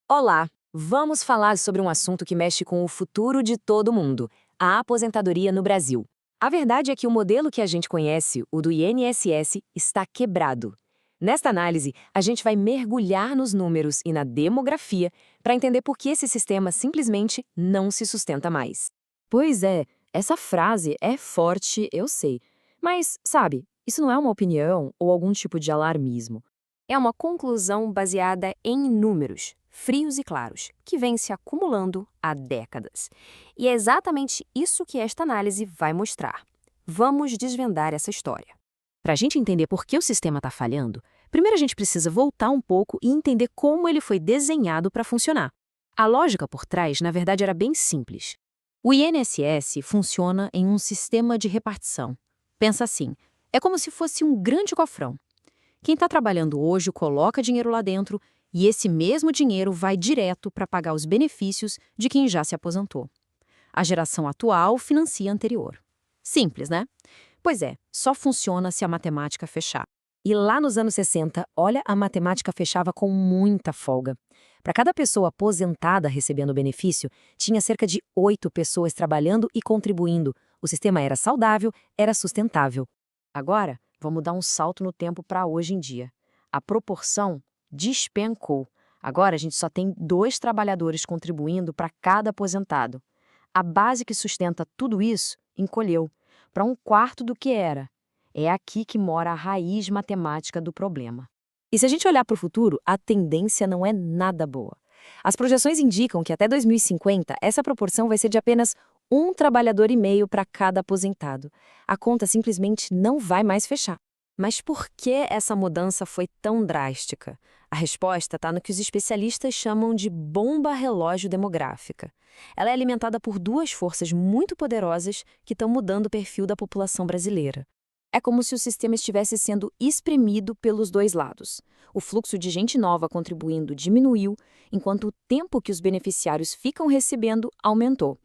Olá! Vamos falar sobre um assunto que mexe com o futuro de todo mundo: a aposentadoria no Brasil. A verdade é que o modelo que a gente conhece, o do INSS, está quebrado. Nesta análise, a gente vai mergulhar nos números e na demografia para entender por que esse sistema simplesmente não se sustenta mais. Pois é, essa frase é forte, eu sei. Mas, sabe, isso não é uma opinião ou algum tipo de alarmismo. É uma conclusão baseada em números, frios e claros, que vem se acumulando há décadas. E é exatamente isso que esta análise vai mostrar. Vamos desvendar essa história. Para a gente entender por que o sistema está falhando, primeiro a gente precisa voltar um pouco e entender como ele foi desenhado para funcionar. A lógica por trás, na verdade, era bem simples. O INSS funciona em um sistema de repartição. Pensa assim, é como se fosse um grande cofrão. Quem está trabalhando hoje coloca dinheiro lá dentro e esse mesmo dinheiro vai direto para pagar os benefícios de quem já se aposentou. A geração atual financia a anterior. Simples, né? Pois é, só funciona se a matemática fechar. E lá nos anos 60, olha, a matemática fechava com muita folga. Para cada pessoa aposentada recebendo benefício, tinha cerca de 8 pessoas trabalhando e contribuindo. O sistema era saudável, era sustentável. Agora, vamos dar um salto no tempo para hoje em dia. A proporção despencou. Agora a gente só tem 2 trabalhadores contribuindo para cada aposentado. A base que sustenta tudo isso encolheu para um quarto do que era. É aqui que mora a raiz matemática do problema. E se a gente olhar para o futuro, a tendência não é nada boa. As projeções indicam que até 2050, essa proporção vai ser de apenas 1,5 trabalhador para cada aposentado. A conta simplesmente não vai mais fechar. Mas por que essa mudança foi tão drástica? A resposta está no que os especialistas chamam de bomba relógio demográfica. Ela é alimentada por duas forças muito poderosas que estão mudando o perfil da população brasileira. É como se o sistema estivesse sendo espremido pelos dois lados. O fluxo de gente nova contribuindo diminuiu, enquanto o tempo que os beneficiários ficam recebendo aumentou.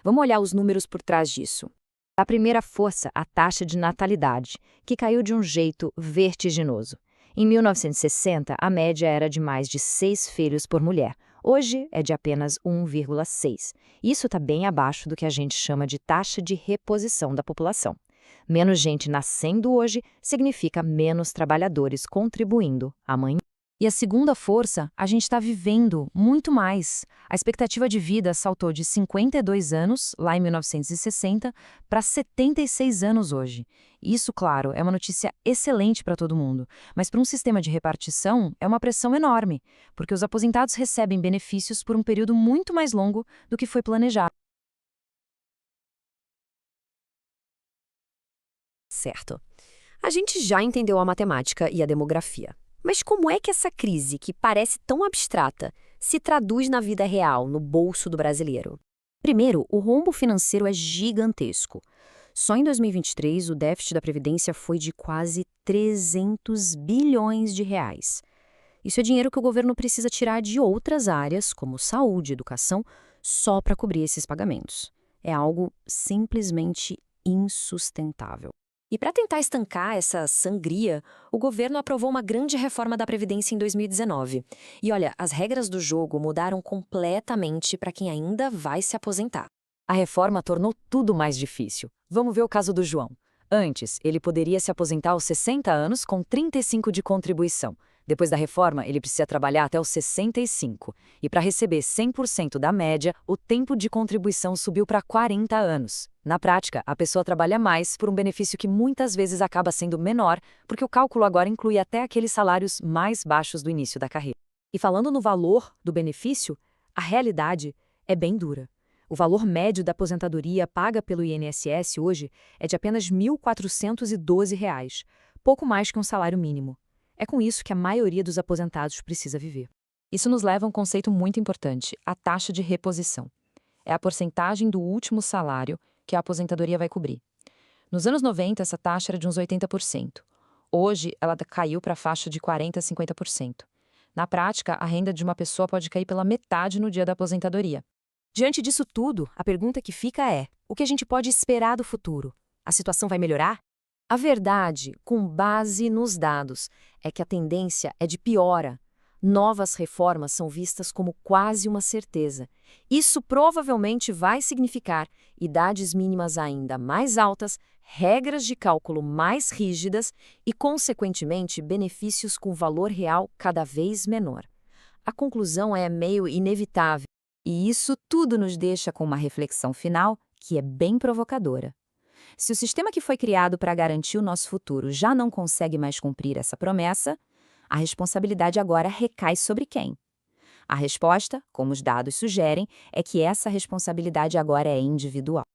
Vamos olhar os números por trás disso. A primeira força, a taxa de natalidade, que caiu de um jeito vertiginoso. Em 1960, a média era de mais de 6 filhos por mulher. Hoje é de apenas 1,6. Isso está bem abaixo do que a gente chama de taxa de reposição da população. Menos gente nascendo hoje significa menos trabalhadores contribuindo amanhã. E a segunda força, a gente está vivendo muito mais. A expectativa de vida saltou de 52 anos, lá em 1960, para 76 anos hoje. Isso, claro, é uma notícia excelente para todo mundo, mas para um sistema de repartição é uma pressão enorme, porque os aposentados recebem benefícios por um período muito mais longo do que foi planejado. Certo. A gente já entendeu a matemática e a demografia. Mas como é que essa crise, que parece tão abstrata, se traduz na vida real, no bolso do brasileiro? Primeiro, o rombo financeiro é gigantesco. Só em 2023, o déficit da Previdência foi de quase 300 bilhões de reais. Isso é dinheiro que o governo precisa tirar de outras áreas, como saúde e educação, só para cobrir esses pagamentos. É algo simplesmente insustentável. E para tentar estancar essa sangria, o governo aprovou uma grande reforma da Previdência em 2019. E olha, as regras do jogo mudaram completamente para quem ainda vai se aposentar. A reforma tornou tudo mais difícil. Vamos ver o caso do João. Antes, ele poderia se aposentar aos 60 anos com 35 de contribuição. Depois da reforma, ele precisa trabalhar até os 65. E para receber 100% da média, o tempo de contribuição subiu para 40 anos. Na prática, a pessoa trabalha mais por um benefício que muitas vezes acaba sendo menor, porque o cálculo agora inclui até aqueles salários mais baixos do início da carreira. E falando no valor do benefício, a realidade é bem dura. O valor médio da aposentadoria paga pelo INSS hoje é de apenas R$ 1.412, pouco mais que um salário mínimo. É com isso que a maioria dos aposentados precisa viver. Isso nos leva a um conceito muito importante, a taxa de reposição. É a porcentagem do último salário que a aposentadoria vai cobrir. Nos anos 90, essa taxa era de uns 80%. Hoje, ela caiu para a faixa de 40% a 50%. Na prática, a renda de uma pessoa pode cair pela metade no dia da aposentadoria. Diante disso tudo, a pergunta que fica é: o que a gente pode esperar do futuro? A situação vai melhorar? A verdade, com base nos dados, é que a tendência é de piora. novas reformas são vistas como quase uma certeza. Isso provavelmente vai significar idades mínimas ainda mais altas, regras de cálculo mais rígidas e, consequentemente, benefícios com valor real cada vez menor. A conclusão é meio inevitável, e isso tudo nos deixa com uma reflexão final que é bem provocadora. Se o sistema que foi criado para garantir o nosso futuro já não consegue mais cumprir essa promessa, a responsabilidade agora recai sobre quem? A resposta, como os dados sugerem, é que essa responsabilidade agora é individual.